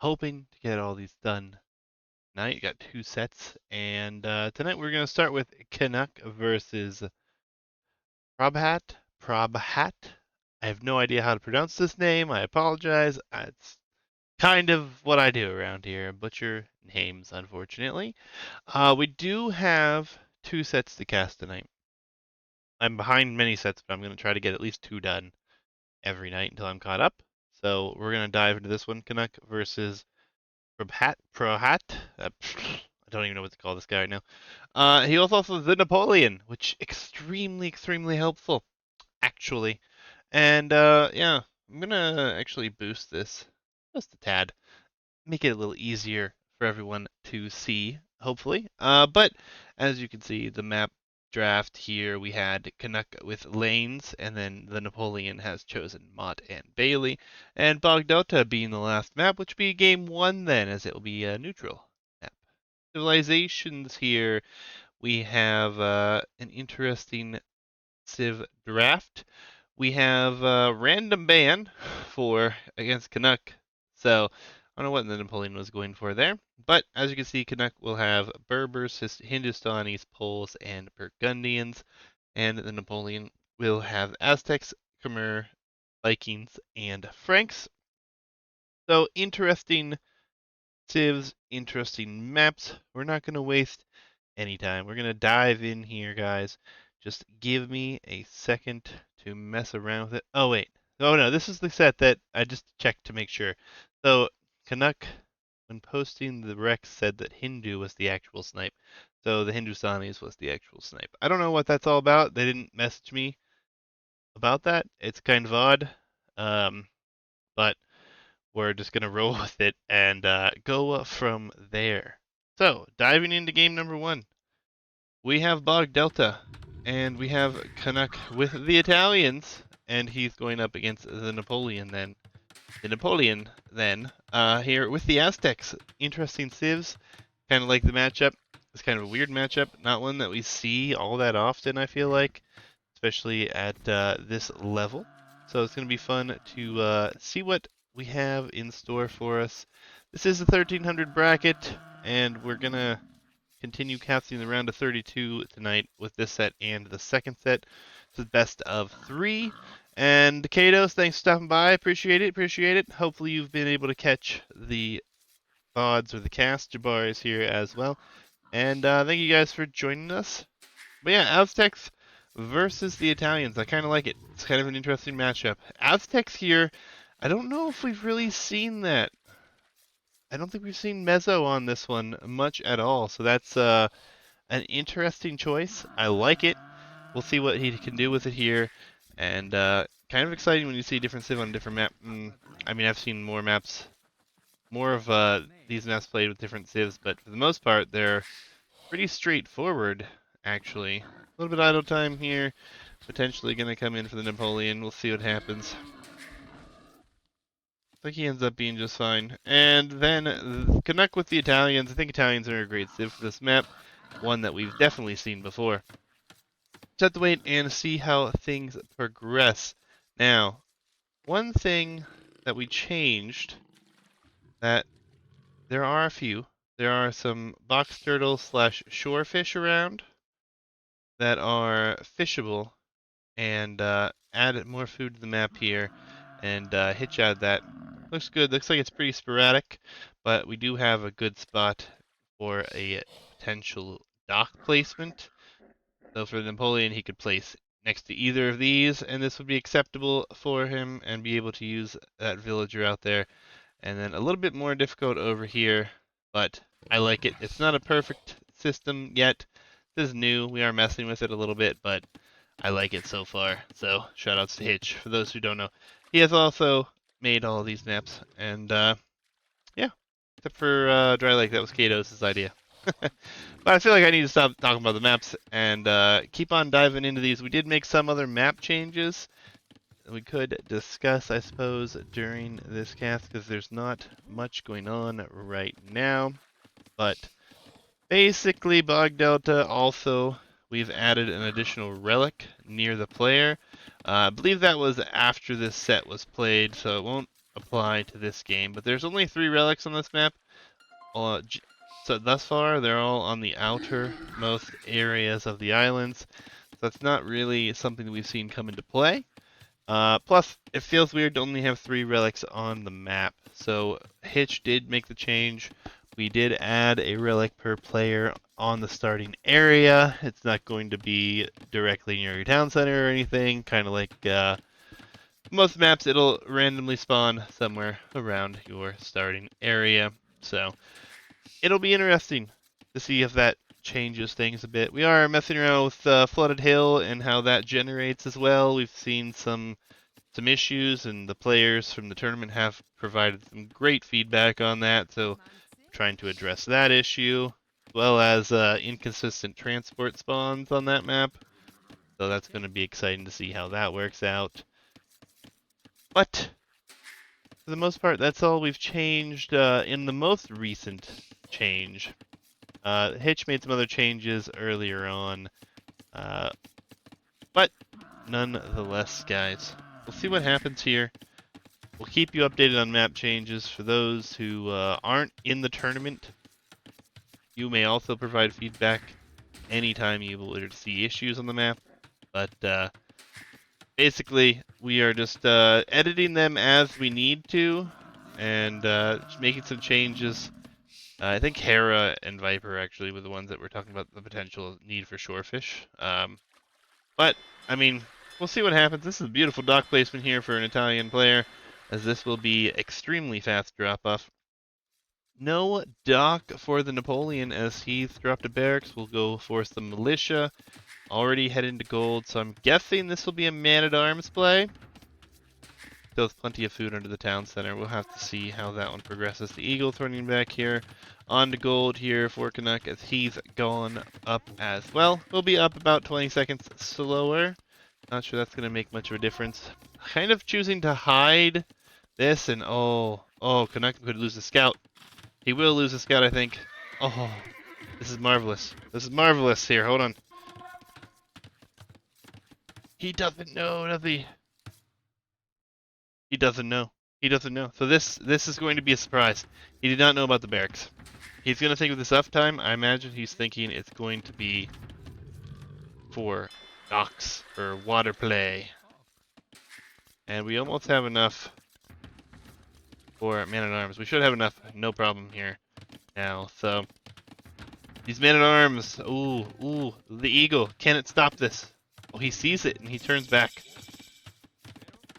hoping to get all these done tonight. Got two sets, and tonight we're going to start with Canuck versus Probhat. Probhat. I have no idea how to pronounce this name. I apologize. It's kind of what I do around here. Butcher names, unfortunately. We do have two sets to cast tonight. I'm behind many sets, but I'm going to try to get at least two done every night until I'm caught up. So we're going to dive into this one. Canuck versus Prohat. I don't even know what to call this guy right now. He was also the Napoleon, which extremely helpful, actually. And yeah, I'm gonna actually boost this just a tad, make it a little easier for everyone to see, hopefully. But as you can see, the map draft here, we had Canuck with lanes, and then the Napoleon has chosen Mott and Bailey, and Bogdota being the last map, which will be game one then, as it will be a neutral map. Civilizations here, we have an interesting Civ draft. We have a random ban for against Canuck, so I don't know what the Napoleon was going for there. But as you can see, Canuck will have Berbers, Hindustanis, Poles, and Burgundians, and the Napoleon will have Aztecs, Khmer, Vikings, and Franks. So interesting civs, interesting maps. We're not going to waste any time. We're going to dive in here, guys. Just give me a second to mess around with it. Oh, wait. Oh, no, this is the set that I just checked to make sure. So, Canuck, when posting the Rex, said that Hindu was the actual snipe. So, the Hindustanis was the actual snipe. I don't know what that's all about. They didn't message me about that. It's kind of odd. But we're just going to roll with it and go from there. So, diving into game number one, we have Bog Delta, and we have Canuck with the Italians, and he's going up against the Napoleon then. The Napoleon then, here with the Aztecs. Interesting civs, kind of like the matchup. It's kind of a weird matchup, not one that we see all that often, I feel like, especially at this level. So it's going to be fun to see what we have in store for us. This is the 1300 bracket, and we're going to continue casting the round of 32 tonight with this set and the second set. This is best of 3. And Kados, thanks for stopping by. Appreciate it. Hopefully you've been able to catch the odds or the cast. Jabbar is here as well. And thank you guys for joining us. But yeah, Aztecs versus the Italians. I kind of like it. It's kind of an interesting matchup. Aztecs here, I don't know if we've really seen that. I don't think we've seen Mezzo on this one much at all. So that's an interesting choice. I like it. We'll see what he can do with it here. And kind of exciting when you see a different civ on a different map. I mean, I've seen more maps, more of these maps played with different civs, but for the most part, they're pretty straightforward, actually. A little bit idle time here. Potentially going to come in for the Napoleon. We'll see what happens. I think he ends up being just fine. And then Canuck with the Italians. I think Italians are a great civ for this map. One that we've definitely seen before. Just have to wait and see how things progress. Now, one thing that we changed, that there are a few. There are some box turtle slash shore fish around that are fishable, and add more food to the map here and hitch out that. Looks good. Looks like it's pretty sporadic, but we do have a good spot for a potential dock placement. So for Napoleon, he could place next to either of these, and this would be acceptable for him and be able to use that villager out there. And then a little bit more difficult over here, but I like it. It's not a perfect system yet. This is new. We are messing with it a little bit, but I like it so far. So shoutouts to Hitch. For those who don't know, he has also made all these maps, and yeah, except for Dry Lake, that was Katos' idea. But I feel like I need to stop talking about the maps and keep on diving into these. We did make some other map changes we could discuss, I suppose, during this cast, because there's not much going on right now. But basically, Bog Delta also, we've added an additional relic near the player. I believe that was after this set was played, so it won't apply to this game. But there's only 3 relics on this map. So thus far, they're all on the outermost areas of the islands. So that's not really something that we've seen come into play. Plus, it feels weird to only have 3 relics on the map. So Hitch did make the change. We did add a relic per player on the starting area. It's not going to be directly near your town center or anything. Kind of like most maps, it'll randomly spawn somewhere around your starting area. So it'll be interesting to see if that changes things a bit. We are messing around with Flooded Hill and how that generates as well. We've seen some issues, and the players from the tournament have provided some great feedback on that. So trying to address that issue, as well as inconsistent transport spawns on that map. So that's going to be exciting to see how that works out. But for the most part, that's all we've changed in the most recent change. Hitch made some other changes earlier on, but nonetheless, guys, we'll see what happens here. We'll keep you updated on map changes. For those who aren't in the tournament, you may also provide feedback anytime you will see issues on the map. But basically, we are just editing them as we need to, and just making some changes. I think Hera and Viper actually were the ones that were talking about the potential need for shorefish. But, I mean, we'll see what happens. This is a beautiful dock placement here for an Italian player, as this will be extremely fast drop-off. No dock for the Nepoleon, as he's dropped a barracks. We'll go force the militia. Already head into gold, so I'm guessing this will be a man-at-arms play. Still has plenty of food under the town center. We'll have to see how that one progresses. The Eagle turning back here. On to gold here for Canuck, as he's gone up as well. We'll be up about 20 seconds slower. Not sure that's going to make much of a difference. Kind of choosing to hide this, and oh, Canuck could lose the scout. He will lose the scout, I think. Oh, this is marvelous. This is marvelous here. Hold on. He doesn't know, does he? He doesn't know. He doesn't know. So this is going to be a surprise. He did not know about the barracks. He's going to think of this uptime. I imagine he's thinking it's going to be for docks or water play. And we almost have enough for man-at-arms. We should have enough, no problem here now. So these man-at-arms. Ooh, the Eagle. Can it stop this? Oh, he sees it and he turns back.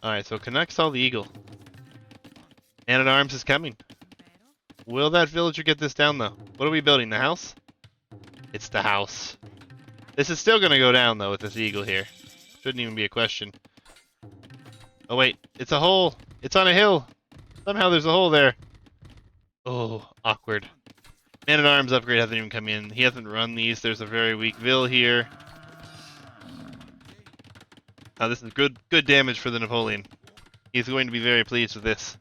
Alright, so Canuck saw the Eagle. Man-at-arms is coming. Will that villager get this down, though? What are we building, the house? It's the house. This is still going to go down, though, with this Eagle here. Shouldn't even be a question. Oh, wait. It's a hole. It's on a hill. Somehow there's a hole there. Oh, awkward. Man-at-arms upgrade hasn't even come in. He hasn't run these. There's a very weak Vill here. This is good damage for the Nepoleon. He's going to be very pleased with this.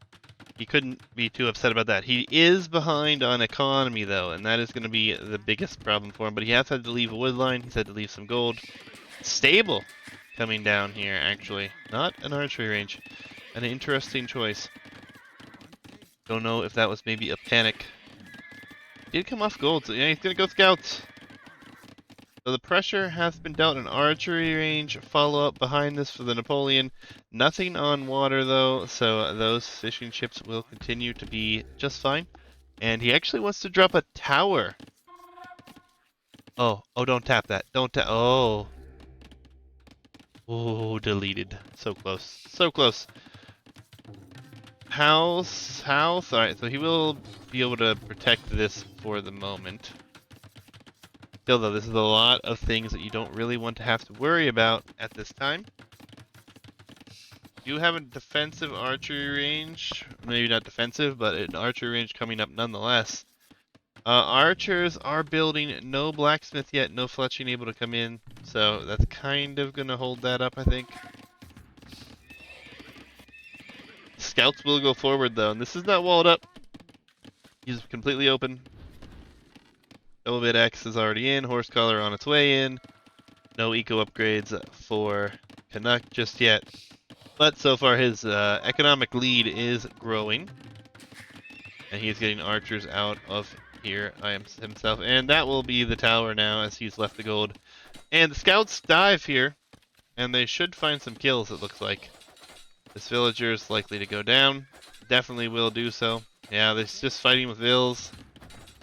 He couldn't be too upset about that. He is behind on economy, though, and that is going to be the biggest problem for him. But he has had to leave a wood line. He's had to leave some gold. Stable coming down here, actually. Not an archery range. An interesting choice. Don't know if that was maybe a panic. He did come off gold, so yeah, he's going to go scouts. So the pressure has been dealt an archery range follow-up behind this for the Nepoleon. Nothing on water, though, so those fishing ships will continue to be just fine. And he actually wants to drop a tower. Oh, don't tap that. Don't tap. Oh, deleted. So close. So close. House. Alright, so he will be able to protect this for the moment. Still, though, this is a lot of things that you don't really want to have to worry about at this time. You have a defensive archery range. Maybe not defensive, but an archery range coming up nonetheless. Archers are building. No blacksmith yet. No fletching able to come in. So that's kind of going to hold that up, I think. Scouts will go forward, though. And this is not walled up. He's completely open. Double bit X is already in. Horse collar on its way in. No eco upgrades for Canuck just yet. But so far his economic lead is growing. And he's getting archers out of here himself. And that will be the tower now as he's left the gold. And the scouts dive here. And they should find some kills, it looks like. This villager is likely to go down. Definitely will do so. Yeah, they're just fighting with vills.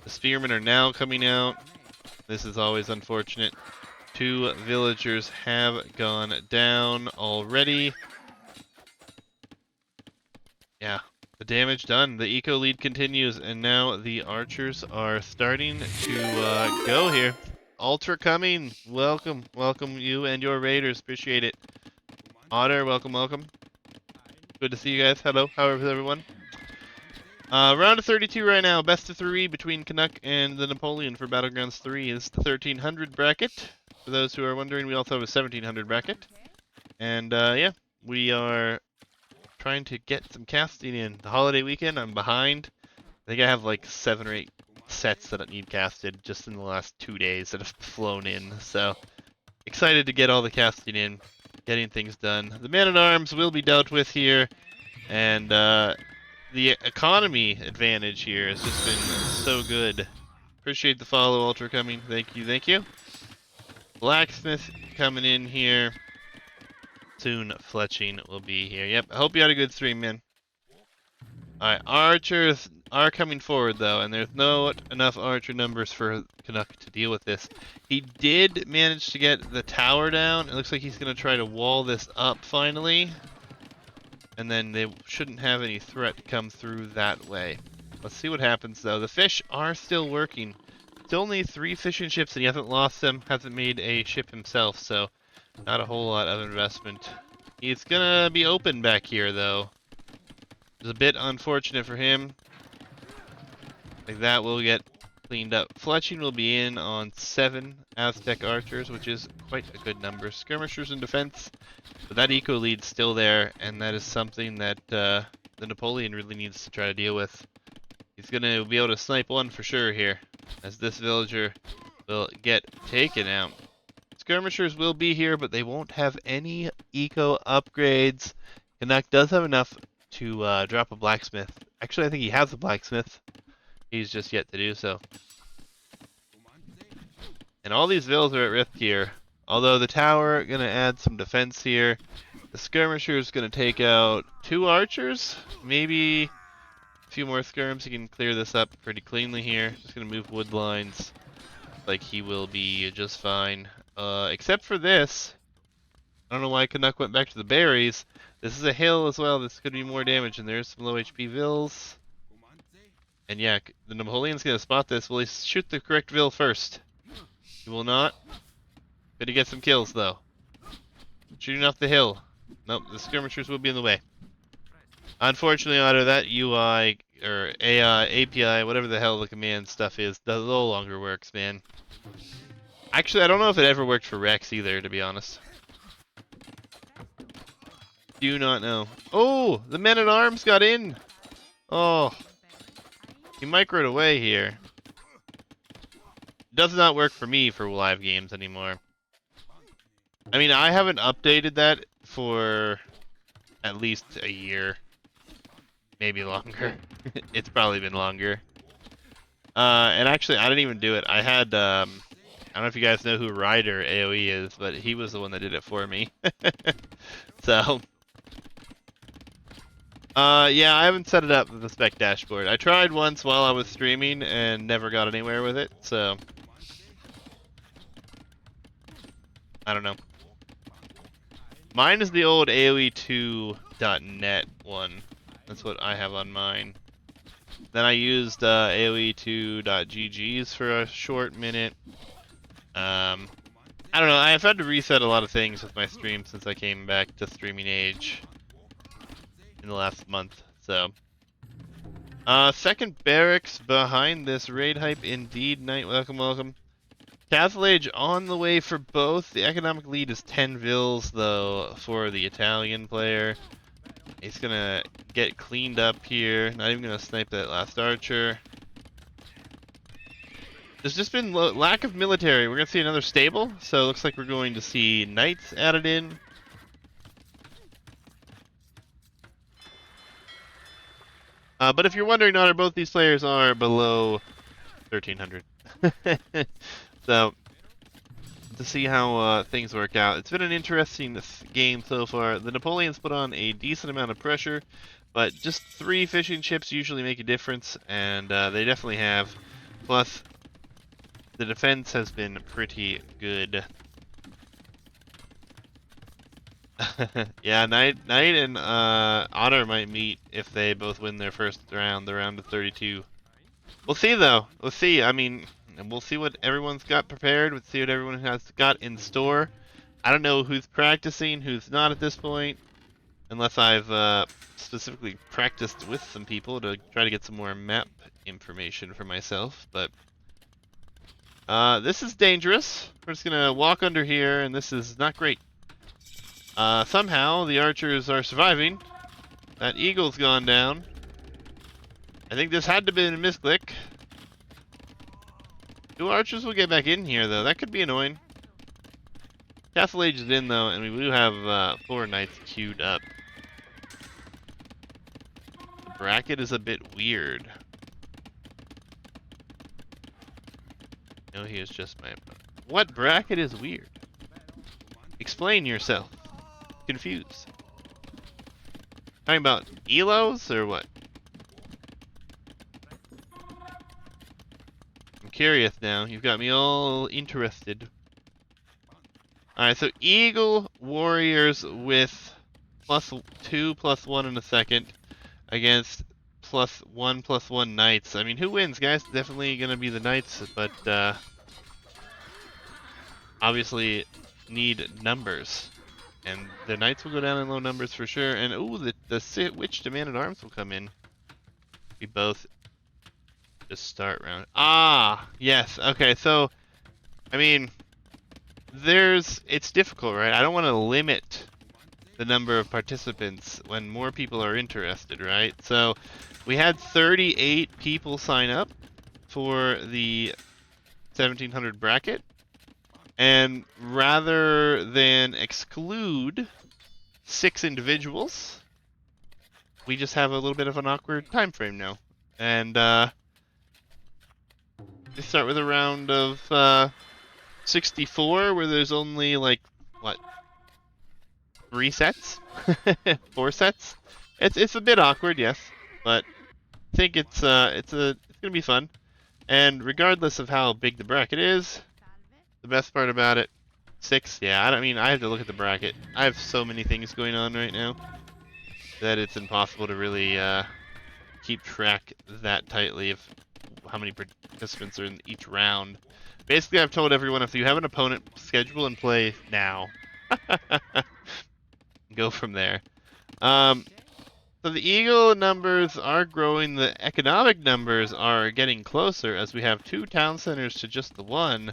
The spearmen are now coming out. This is always unfortunate. 2 villagers have gone down already. Yeah, the damage done. The eco lead continues, and now the archers are starting to go here. Ultra coming. Welcome. Welcome you and your raiders. Appreciate it. Otter, welcome, welcome. Good to see you guys. Hello. How is everyone? Round of 32 right now. Best of 3 between Canuck and the Nepoleon for Battlegrounds 3 is the 1300 bracket. For those who are wondering, we also have a 1700 bracket. And yeah, we are trying to get some casting in. The holiday weekend, I'm behind. I think I have like 7 or 8 sets that need casted just in the last 2 days that have flown in. So excited to get all the casting in, getting things done. The man-at-arms will be dealt with here, and the economy advantage here has just been so good. Appreciate the follow, Ultra coming. Thank you, thank you. Blacksmith coming in here. Soon Fletching will be here. Yep, I hope you had a good stream, man. Alright, archers are coming forward though, and there's not enough archer numbers for Canuck to deal with this. He did manage to get the tower down. It looks like he's going to try to wall this up finally. And then they shouldn't have any threat come through that way. Let's see what happens though. The fish are still working. It's only 3 fishing ships and he hasn't lost them, hasn't made a ship himself, so not a whole lot of investment. He's gonna be open back here though. It's a bit unfortunate for him. Like that will get cleaned up. Fletching will be in on 7 Aztec archers, which is quite a good number. Skirmishers in defense, but that eco lead's still there, and that is something that the Napoleon really needs to try to deal with. He's gonna be able to snipe one for sure here, as this villager will get taken out. Skirmishers will be here, but they won't have any eco upgrades. Canuck does have enough to drop a blacksmith. Actually, I think he has a blacksmith. He's just yet to do so. And all these villas are at risk here. Although the tower gonna add some defense here. The skirmisher is gonna take out 2 archers. Maybe a few more skirms. He can clear this up pretty cleanly here. Just gonna move wood lines. Like he will be just fine. Except for this. I don't know why Canuck went back to the berries. This is a hill as well. This could be more damage. And there's some low HP vills. And yeah, the Napoleon's gonna spot this. Will he shoot the correct vill first? He will not. Gonna get some kills though. Shooting off the hill. Nope, the skirmishers will be in the way. Unfortunately, out of that UI or AI, API, whatever the hell the command stuff is, that no longer works, man. Actually, I don't know if it ever worked for Rex either, to be honest. Do not know. Oh, the men-at-arms got in. Oh, he microed away here. Does not work for me for live games anymore. I mean, I haven't updated that for at least a year. Maybe longer. It's probably been longer. And actually, I didn't even do it. I had, I don't know if you guys know who Ryder AoE is, but he was the one that did it for me. So, yeah, I haven't set it up with the spec dashboard. I tried once while I was streaming and never got anywhere with it, so I don't know. Mine is the old AoE2.net one. That's what I have on mine. Then I used AoE2.gg's for a short minute. I don't know, I've had to reset a lot of things with my stream since I came back to streaming age in the last month, so. Second barracks behind this raid hype indeed. Knight, welcome, welcome. Castle Age on the way for both. The economic lead is 10 vills, though, for the Italian player. He's gonna get cleaned up here. Not even gonna snipe that last archer. There's just been lack of military. We're gonna see another stable, so it looks like we're going to see knights added in. But if you're wondering, not both these players are below 1300. So to see how things work out. It's been an interesting game so far. The Napoleons put on a decent amount of pressure, but just 3 fishing ships usually make a difference, and they definitely have. Plus, the defense has been pretty good. Yeah, Knight and Otter might meet if they both win their first round, the round of 32. We'll see, though. We'll see. I mean, we'll see what everyone's got prepared. We'll see what everyone has got in store. I don't know who's practicing, who's not at this point, unless I've specifically practiced with some people to try to get some more map information for myself. But this is dangerous. We're just gonna walk under here, and this is not great. Somehow the archers are surviving. That eagle's gone down. I think this had to be a misclick. 2 archers will get back in here, though. That could be annoying. Castle Age is in, though, and we do have 4 knights queued up. The bracket is a bit weird. No, he is just my opponent. What bracket is weird? Explain yourself. Confused. Talking about elos or what? I'm curious now. You've got me all interested. Alright, so Eagle Warriors with +2/+1 in a second against +1/+1 Knights. I mean, who wins, guys? Definitely gonna be the Knights, but obviously need numbers. And the Knights will go down in low numbers for sure. And ooh, the Witch Man-at-Arms will come in. We both just start round. Ah, yes. Okay, so I mean, it's difficult, right? I don't want to limit the number of participants when more people are interested, right? So we had 38 people sign up for the 1700 bracket. And rather than exclude 6 individuals, we just have a little bit of an awkward time frame now. And we start with a round of 64, where there's only like what, 3 sets, 4 sets. It's a bit awkward, yes, but I think it's gonna be fun. And regardless of how big the bracket is, the best part about it, 6, yeah, I have to look at the bracket. I have so many things going on right now that it's impossible to really keep track that tightly of how many participants are in each round. Basically, I've told everyone, if you have an opponent, schedule and play now. Go from there. So the Eagle numbers are growing. The economic numbers are getting closer as we have 2 town centers to just the 1.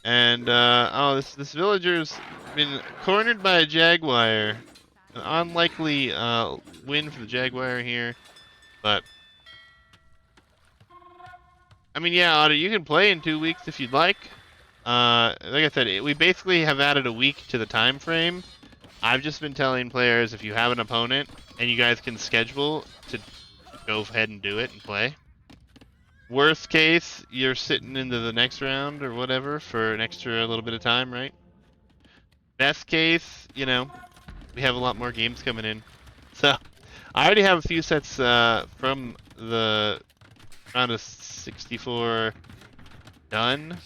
And, oh, this villager's been cornered by a jaguar. An unlikely win for the jaguar here. But, I mean, yeah, Otter, you can play in 2 weeks if you'd like. Like I said, we basically have added a week to the time frame. I've just been telling players, if you have an opponent and you guys can schedule, to go ahead and do it and play. Worst case, you're sitting into the next round or whatever for an extra little bit of time, right? Best case, you know, we have a lot more games coming in. So, I already have a few sets from the round of 64 done.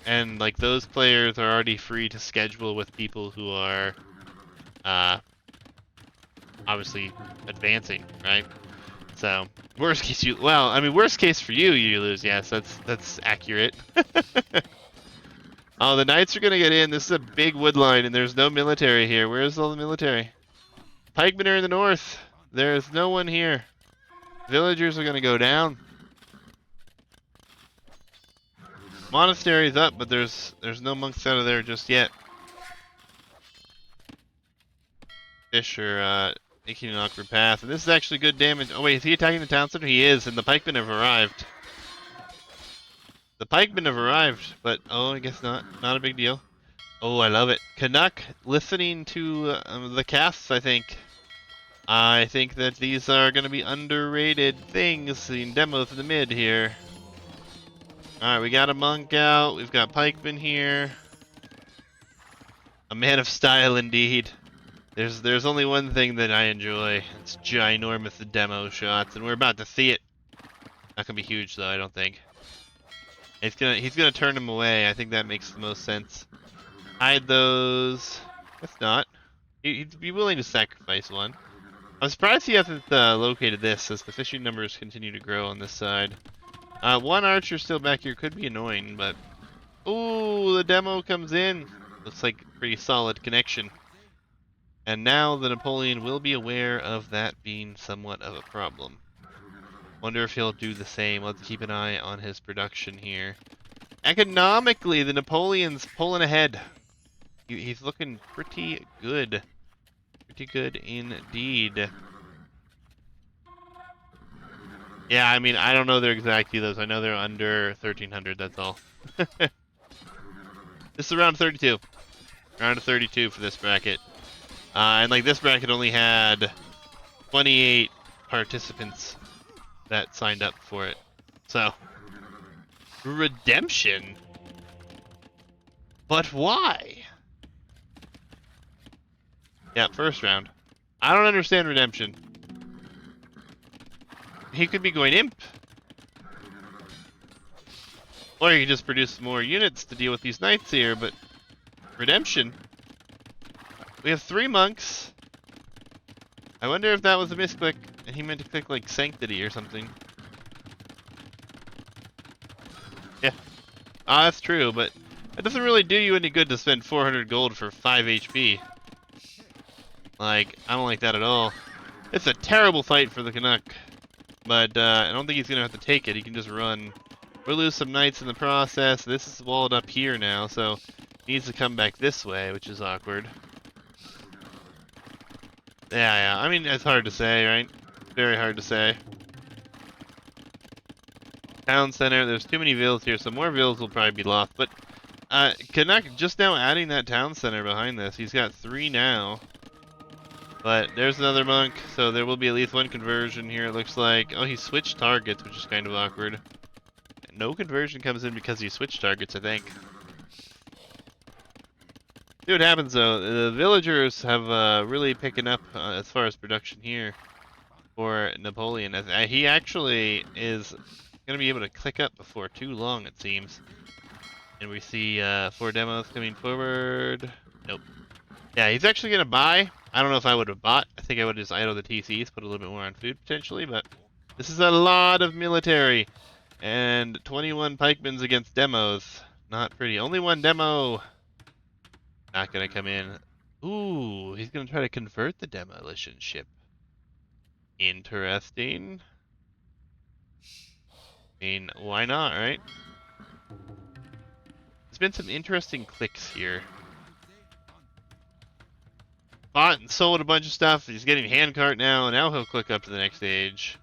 And, like, those players are already free to schedule with people who are obviously advancing, right? So, worst case worst case for you, you lose. Yes, that's accurate. Oh, the Knights are gonna get in. This is a big wood line, and there's no military here. Where's all the military? Pikemen are in the north. There's no one here. Villagers are gonna go down. Monastery's up, but there's no monks out of there just yet. Fish are making an awkward path, and this is actually good damage. Oh wait, is he attacking the town center? He is, and the pikemen have arrived. The pikemen have arrived, but oh, I guess not. Not a big deal. Oh, I love it. Canuck listening to the casts, I think. I think that these are going to be underrated things, seeing demo for the mid here. Alright, we got a monk out, we've got pikemen here. A man of style indeed. There's only one thing that I enjoy. It's ginormous demo shots, and we're about to see it. Not gonna be huge though, I don't think. He's gonna turn them away. I think that makes the most sense. Hide those. If not, he'd be willing to sacrifice one. I'm surprised he hasn't located this, as the fishing numbers continue to grow on this side. One archer still back here could be annoying, but ooh, the demo comes in. Looks like a pretty solid connection. And now the Napoleon will be aware of that being somewhat of a problem. Wonder if he'll do the same. Let's keep an eye on his production here. Economically, the Napoleon's pulling ahead. He's looking pretty good. Pretty good indeed. Yeah, I mean, I don't know their exact kilos. I know they're under 1,300, that's all. This is around 32. Around 32 for this bracket. And like this bracket only had 28 participants that signed up for it. So, redemption? But why? Yeah, first round. I don't understand redemption. He could be going imp. Or he could just produce more units to deal with these knights here, but redemption? We have 3 monks. I wonder if that was a misclick and he meant to click like sanctity or something. Yeah. That's true, but it doesn't really do you any good to spend 400 gold for 5 HP. Like, I don't like that at all. It's a terrible fight for the Canuck. But I don't think he's going to have to take it. He can just run. We'll lose some knights in the process. This is walled up here now, so he needs to come back this way, which is awkward. Yeah. I mean, it's hard to say, right? Very hard to say. Town center. There's too many villas here, so more villas will probably be lost. But Canuck just now adding that town center behind this. He's got 3 now. But there's another monk, so there will be at least 1 conversion here, it looks like. Oh, he switched targets, which is kind of awkward. No conversion comes in because he switched targets, I think. See what happens, though. The villagers have really picking up as far as production here for Napoleon. He actually is going to be able to click up before too long, it seems. And we see 4 demos coming forward. Nope. Yeah, he's actually going to buy. I don't know if I would have bought. I think I would have just idled the TCs, put a little bit more on food potentially, but this is a lot of military. And 21 pikemans against demos. Not pretty. Only 1 demo. Not going to come in. Ooh, he's going to try to convert the demolition ship. Interesting. I mean, why not, right? There's been some interesting clicks here. Bought and sold a bunch of stuff. He's getting handcart now, and now he'll click up to the next stage.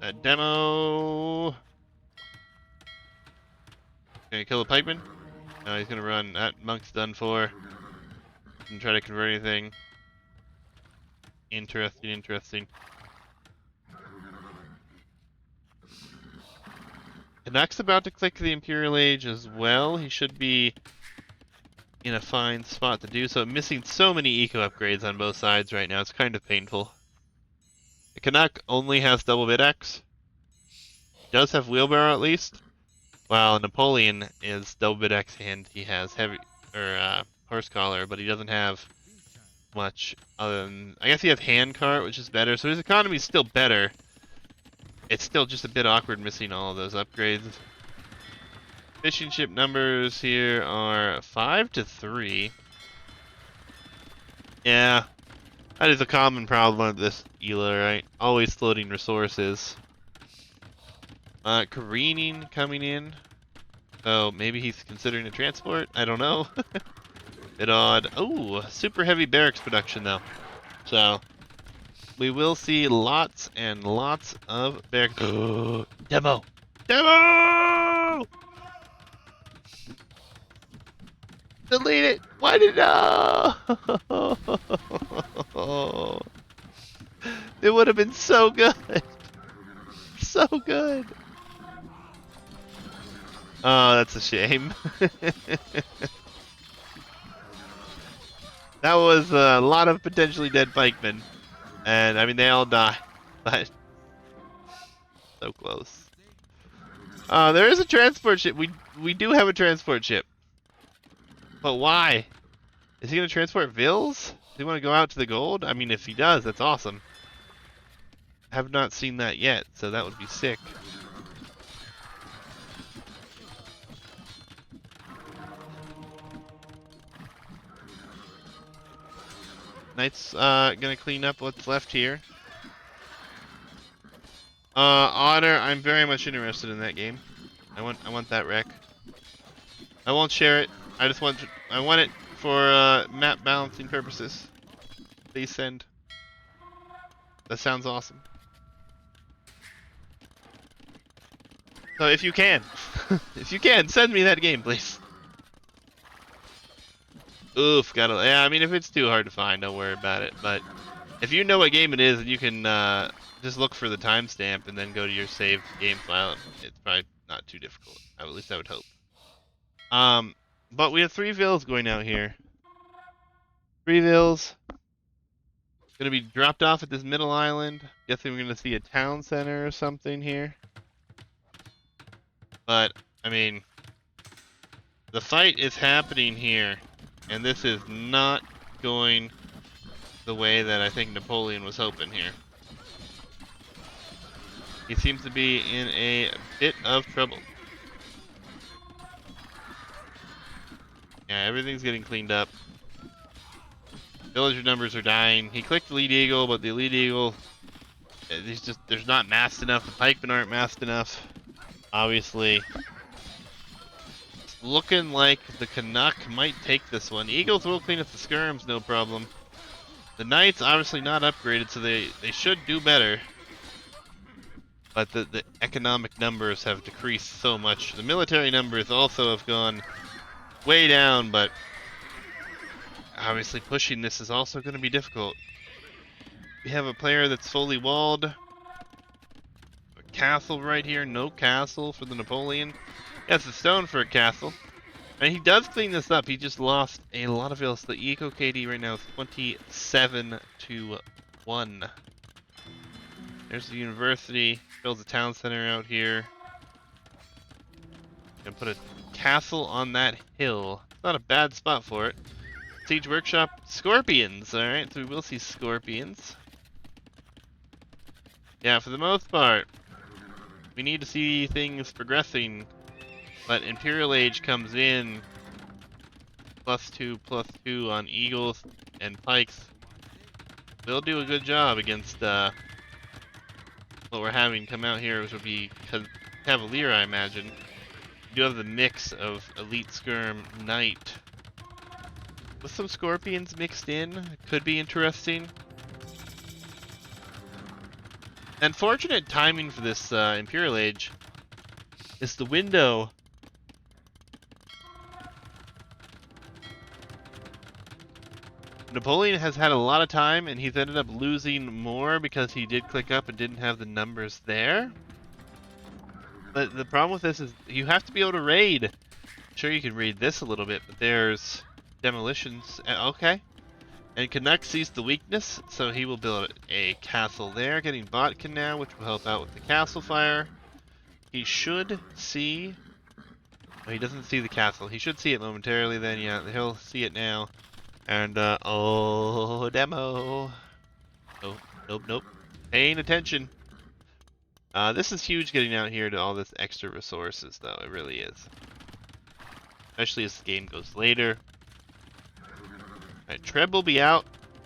A demo. Gonna kill the pikeman? No, he's gonna run. That monk's done for. And try to convert anything. Interesting. Canuck's about to click the Imperial Age as well. He should be in a fine spot to do so. Missing so many eco upgrades on both sides right now. It's kind of painful. The Canuck only has double bit X. Does have wheelbarrow at least. While Napoleon is double bit X and he has heavy horse collar, but he doesn't have much other than, I guess he has hand cart, which is better. So his economy is still better. It's still just a bit awkward missing all of those upgrades. Fishing ship numbers here are 5 to 3. Yeah, that is a common problem with this ELA, right? Always floating resources. Careening coming in. So maybe he's considering a transport? I don't know. Bit odd. Oh, super heavy barracks production though. So we will see lots and lots of barracks. Demo! Demo! Delete it! Why did no? It would have been so good. So good. Oh, that's a shame. That was a lot of potentially dead pikemen. And I mean, they all die. But so close. There is a transport ship. We do have a transport ship. But why? Is he going to transport Vills? Does he want to go out to the gold? I mean, if he does, that's awesome. I have not seen that yet, so that would be sick. Knight's gonna clean up what's left here. Otter, I'm very much interested in that game. I want that wreck. I won't share it. I want it for map balancing purposes. Please send. That sounds awesome. So if you can, if you can, send me that game, please. Oof, yeah, I mean, if it's too hard to find, don't worry about it. But if you know what game it is, and you can just look for the timestamp and then go to your saved game file, it's probably not too difficult. At least I would hope. But we have 3 vills going out here. 3 vills. Gonna be dropped off at this middle island. Guessing we're gonna see a town center or something here. But, I mean, the fight is happening here. And this is not going the way that I think Napoleon was hoping here. He seems to be in a bit of trouble. Yeah, everything's getting cleaned up. Villager numbers are dying. He clicked the lead eagle, but the lead eagle, there's not massed enough. The pikemen aren't massed enough. Obviously, it's looking like the Canuck might take this one. The Eagles will clean up the skirms, no problem. The Knights obviously not upgraded, so they should do better. But the economic numbers have decreased so much. The military numbers also have gone way down, but obviously pushing this is also going to be difficult. We have a player that's fully walled. A castle right here. No castle for the Napoleon. Yes, a stone for a castle. And he does clean this up. He just lost a lot of vills. The Eco KD right now is 27 to 1. There's the university. Builds a town center out here. Gonna put a castle on that hill. It's not a bad spot for it. Siege workshop. Scorpions. Alright, so we will see scorpions. Yeah, for the most part, we need to see things progressing. But Imperial Age comes in +2/+2 on eagles and pikes. They'll do a good job against what we're having come out here, which will be Cavalier, I imagine. You do have the mix of Elite Skirm Knight with some Scorpions mixed in. Could be interesting. Unfortunate timing for this Imperial Age is the window. Napoleon has had a lot of time, and he's ended up losing more because he did click up and didn't have the numbers there. But the problem with this is you have to be able to raid. Sure, you can read this a little bit, but there's demolitions. Okay. And Canuck sees the weakness, so he will build a castle there, getting Botkin now, which will help out with the castle fire. He should see... Oh, he doesn't see the castle. He should see it momentarily then, yeah. He'll see it now. And, oh, demo. Oh, nope. Paying attention. This is huge getting out here to all this extra resources, though. It really is. Especially as the game goes later. Alright, Treb will be out.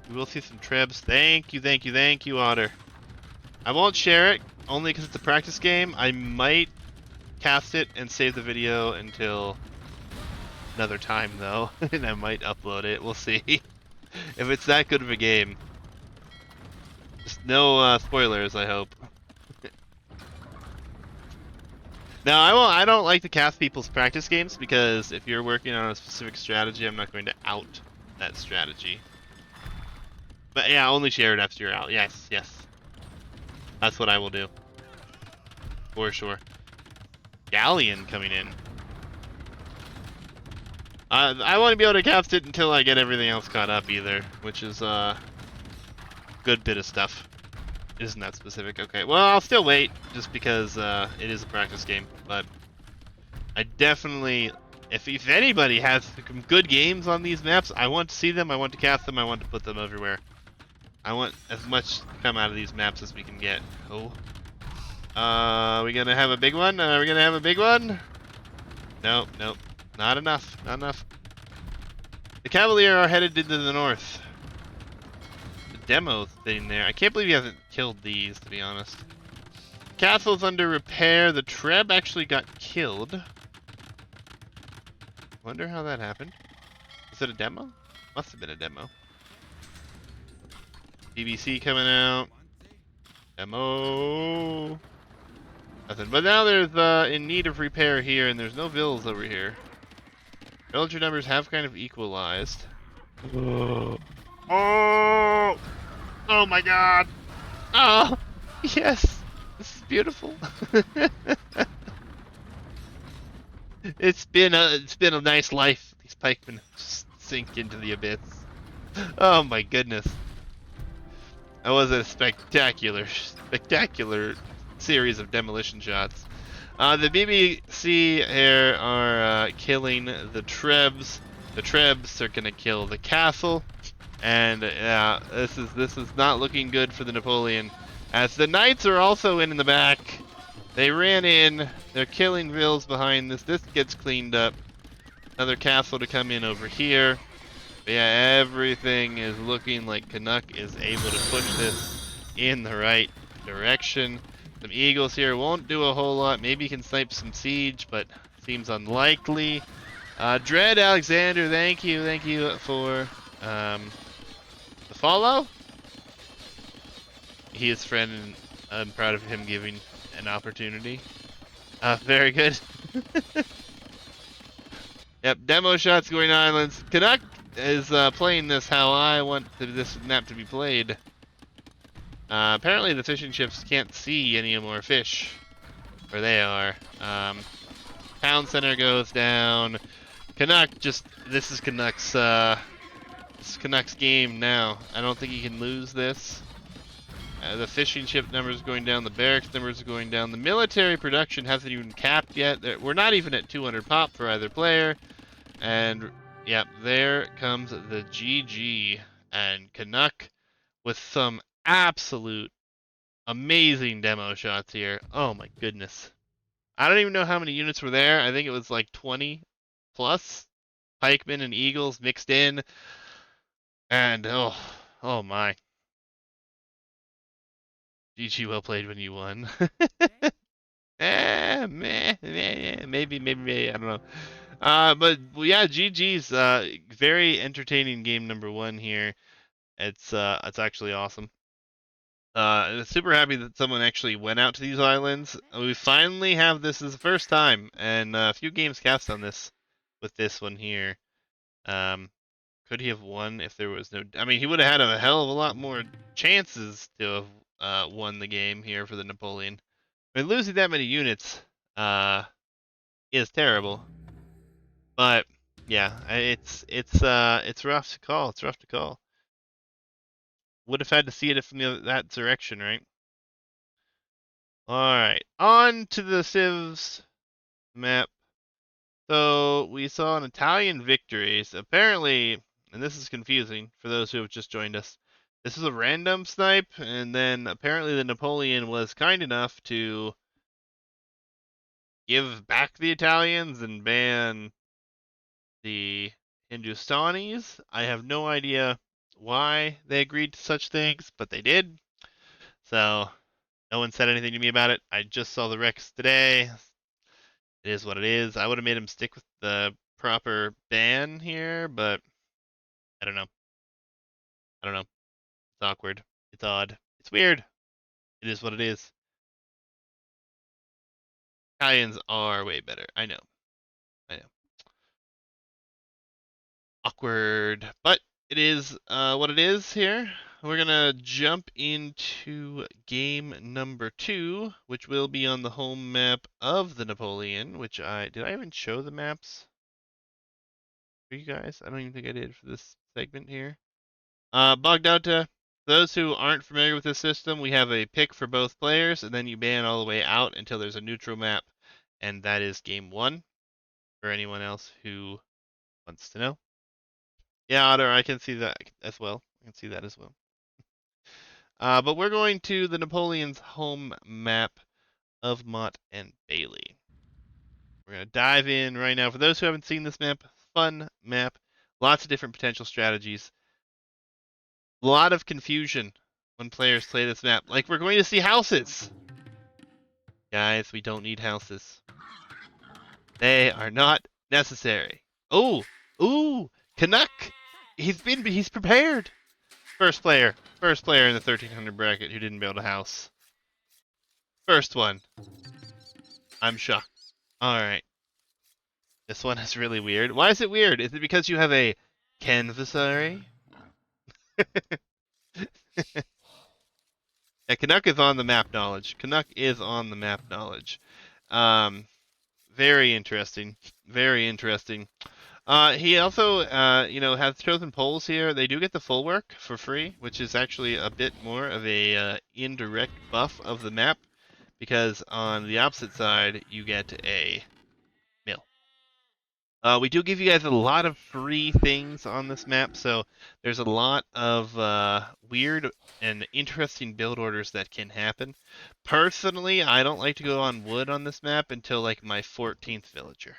We will see some Trebs. Thank you, Otter. I won't share it, only because it's a practice game. I might cast it and save the video until another time, though. And I might upload it. We'll see. If it's that good of a game. Just no spoilers, I hope. No, I won't. I don't like to cast people's practice games because if you're working on a specific strategy, I'm not going to out that strategy. But yeah, only share it after you're out. Yes, yes. That's what I will do. For sure. Galleon coming in. I want to be able to cast it until I get everything else caught up either, which is a good bit of stuff. Isn't that specific? Okay, well, I'll still wait just because it is a practice game, but I definitely, if anybody has some good games on these maps, I want to see them, I want to cast them, I want to put them everywhere. I want as much to come out of these maps as we can get. Oh. Are we gonna have a big one? Are we gonna have a big one? Nope, nope. Not enough, not enough. The Cavalier are headed into the north. The demo thing there. I can't believe you haven't killed these, to be honest. Castle's under repair. The Treb actually got killed. Wonder how that happened. Was it a demo? Must have been a demo. BBC coming out. Demo. Nothing. But now there's in need of repair here, and there's no vills over here. Villager numbers have kind of equalized. Oh! Oh my god! Oh! Yes! This is beautiful. It's been a nice life. These pikemen just sink into the abyss. Oh my goodness. That was a spectacular series of demolition shots. The BBC here are killing the Trebs. The Trebs are gonna kill the castle, and yeah, this is not looking good for the Napoleon. As the Knights are also in the back, they ran in. They're killing vills behind this. This gets cleaned up. Another castle to come in over here. But yeah, everything is looking like Canuck is able to push this in the right direction. Some eagles here won't do a whole lot. Maybe he can snipe some siege, but seems unlikely. Dread Alexander, thank you for the follow. He is friend, and I'm proud of him giving an opportunity. Very good. Yep, demo shots going islands. Canuck is playing this how I want this map to be played. Apparently the fishing ships can't see any more fish where they are. Town center goes down. Canuck this is Canuck's game now. I don't think he can lose this. The fishing ship numbers going down, the barracks numbers are going down. The military production hasn't even capped yet. We're not even at 200 pop for either player. And yep, there comes the GG. And Canuck with some absolute amazing demo shots here. Oh my goodness. I don't even know how many units were there. I think it was like 20 plus. Pikemen and Eagles mixed in. And oh my. GG, well played when you won. Maybe, I don't know. But well, yeah, GG's very entertaining game number one here. It's actually awesome. Super happy that someone actually went out to these islands. We finally have this as the first time, and a few games cast on this with this one here. Um, could he have won if there was no? I mean, he would have had a hell of a lot more chances to have won the game here for the Napoleon. I mean, losing that many units is terrible, but yeah, it's rough to call. It's rough to call. Would have had to see it from that direction, right? All right, on to the civs map. So we saw an Italian victories. Apparently, and this is confusing for those who have just joined us. This is a random snipe, and then apparently the Napoleon was kind enough to give back the Italians and ban the Hindustanis. I have no idea why they agreed to such things, but they did. So no one said anything to me about it. I just saw the Rex today. It is what it is. I would have made him stick with the proper ban here, but I don't know. I don't know. It's awkward. It's odd. It's weird. It is what it is. Italians are way better. I know. I know. Awkward, but it is what it is here. We're gonna jump into game number 2, which will be on the home map of the Napoleon. Which did I even show the maps for you guys? I don't even think I did for this segment here. Bogdauta. Those who aren't familiar with this system, we have a pick for both players, and then you ban all the way out until there's a neutral map, and that is game 1 for anyone else who wants to know. Yeah, Otter, I can see that as well. I can see that as well. But we're going to the Napoleon's home map of Mott and Bailey. We're going to dive in right now. For those who haven't seen this map, fun map, lots of different potential strategies, a lot of confusion when players play this map. Like, we're going to see houses. Guys, we don't need houses. They are not necessary. Oh, ooh, Canuck. He's prepared. First player in the 1300 bracket who didn't build a house. First one. I'm shocked. Alright. This one is really weird. Why is it weird? Is it because you have a canvassary? Yeah, Canuck is on the map knowledge. Canuck is on the map knowledge. Very interesting. Very interesting. He also, has chosen poles here. They do get the full work for free, which is actually a bit more of a indirect buff of the map, because on the opposite side, you get a mill. We do give you guys a lot of free things on this map, so there's a lot of weird and interesting build orders that can happen. Personally, I don't like to go on wood on this map until like my 14th villager.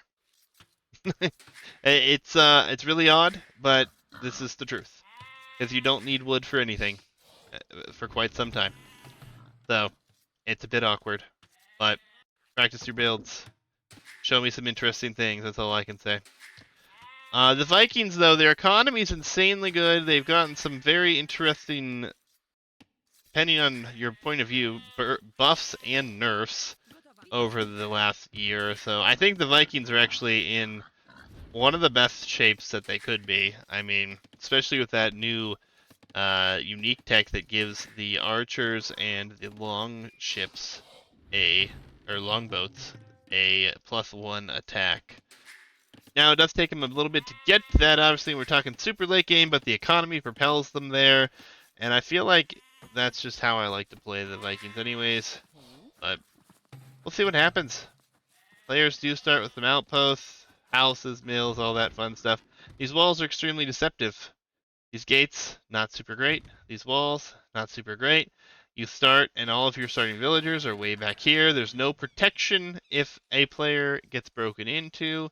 It's really odd, but this is the truth, because you don't need wood for anything for quite some time. So it's a bit awkward, but practice your builds. Show me some interesting things. That's all I can say. The Vikings, though, their economy is insanely good. They've gotten some very interesting, depending on your point of view, buffs and nerfs over the last year or so. I think the Vikings are actually in one of the best shapes that they could be. I mean, especially with that new unique tech that gives the archers and the longships longboats a +1 attack. Now, it does take them a little bit to get to that. Obviously, we're talking super late game, but the economy propels them there. And I feel like that's just how I like to play the Vikings anyways. But we'll see what happens. Players do start with some outposts, houses, mills, all that fun stuff. These walls are extremely deceptive. These gates, not super great. These walls, not super great. You start, and all of your starting villagers are way back here. There's no protection if a player gets broken into.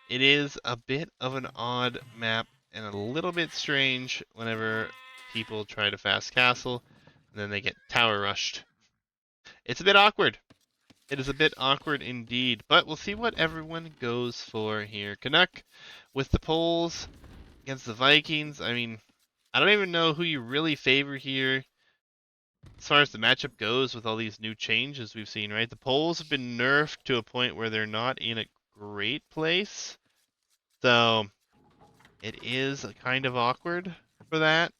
It is a bit of an odd map and a little bit strange whenever people try to fast castle and then they get tower rushed. It's a bit awkward. It is a bit awkward indeed, but we'll see what everyone goes for here. Canuck with the poles against the Vikings. I mean, I don't even know who you really favor here as far as the matchup goes with all these new changes we've seen, right? The poles have been nerfed to a point where they're not in a great place. So it is kind of awkward for that.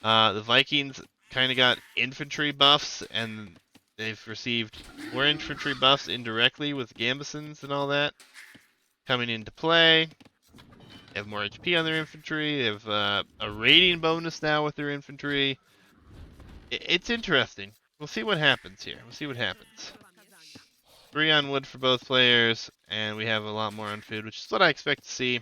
The Vikings kind of got infantry buffs, and they've received more infantry buffs indirectly with Gambesons and all that coming into play. They have more HP on their infantry. They have a rating bonus now with their infantry. It's interesting. We'll see what happens here. We'll see what happens. 3 on wood for both players, and we have a lot more on food, which is what I expect to see.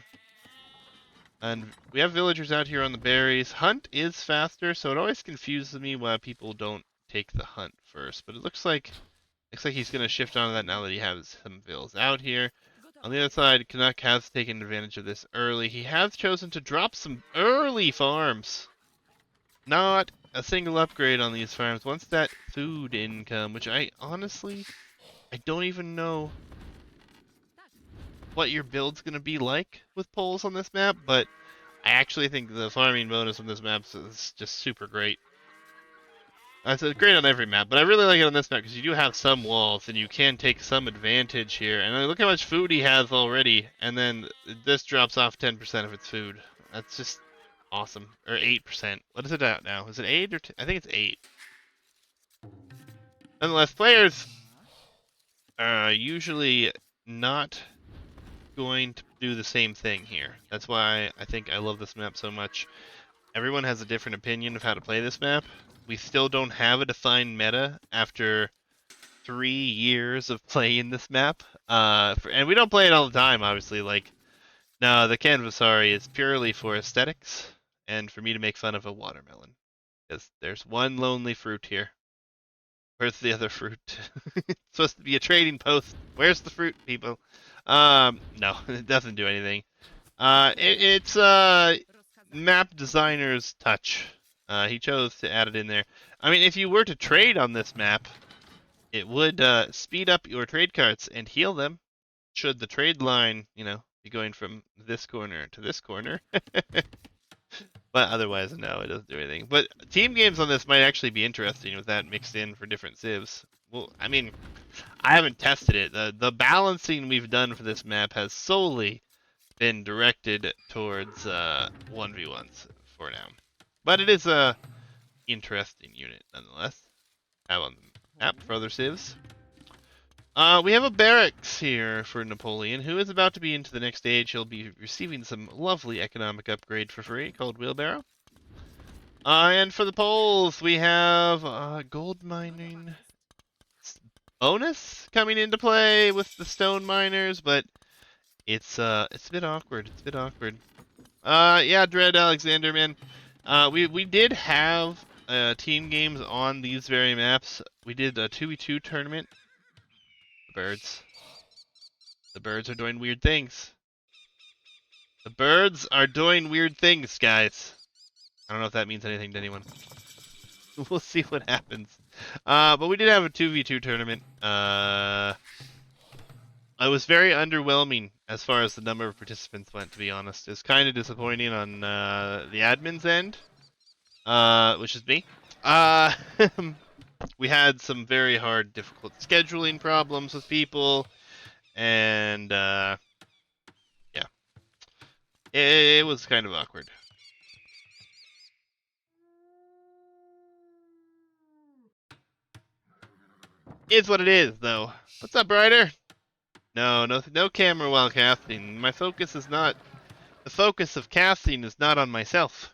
And we have villagers out here on the berries. Hunt is faster, so it always confuses me why people don't take the hunt first. But it looks like he's going to shift on to that now that he has some vills out here. On the other side, Canuck has taken advantage of this early. He has chosen to drop some early farms. Not a single upgrade on these farms. Once that food income, which I don't even know what your build's going to be like with poles on this map, but I actually think the farming bonus on this map is just super great. It's great on every map, but I really like it on this map because you do have some walls and you can take some advantage here. And look how much food he has already, and then this drops off 10% of its food. That's just awesome. Or 8%. What is it at now? Is it 8 or I think it's 8. Nonetheless, players are usually not going to do the same thing here. That's why I think I love this map so much. Everyone has a different opinion of how to play this map. We still don't have a defined meta after 3 years of playing this map. And we don't play it all the time, obviously. Like, no, the Canvasari is purely for aesthetics and for me to make fun of a watermelon. Because there's one lonely fruit here. Where's the other fruit? It's supposed to be a trading post. Where's the fruit, people? No, it doesn't do anything. It's map designer's touch. He chose to add it in there. I mean, if you were to trade on this map, it would speed up your trade carts and heal them. Should the trade line, be going from this corner to this corner. But otherwise, no, it doesn't do anything. But team games on this might actually be interesting with that mixed in for different civs. Well, I mean, I haven't tested it. The balancing we've done for this map has solely been directed towards 1v1s for now. But it is a interesting unit nonetheless. Have on the map for other civs. We have a barracks here for Napoleon, who is about to be into the next stage. He'll be receiving some lovely economic upgrade for free called Wheelbarrow. And for the Poles, we have gold mining bonus coming into play with the stone miners, but it's a bit awkward. It's a bit awkward. Yeah, Dread Alexander, man. We did have team games on these very maps. We did a 2v2 tournament. The birds. The birds are doing weird things. The birds are doing weird things, guys. I don't know if that means anything to anyone. We'll see what happens. But we did have a 2v2 tournament. It was very underwhelming as far as the number of participants went, to be honest. It's kind of disappointing on the admin's end, which is me. We had some very hard, difficult scheduling problems with people, and yeah, it was kind of awkward. Is what it is, though. What's up, Ryder? No camera while casting. My focus is not. The focus of casting is not on myself.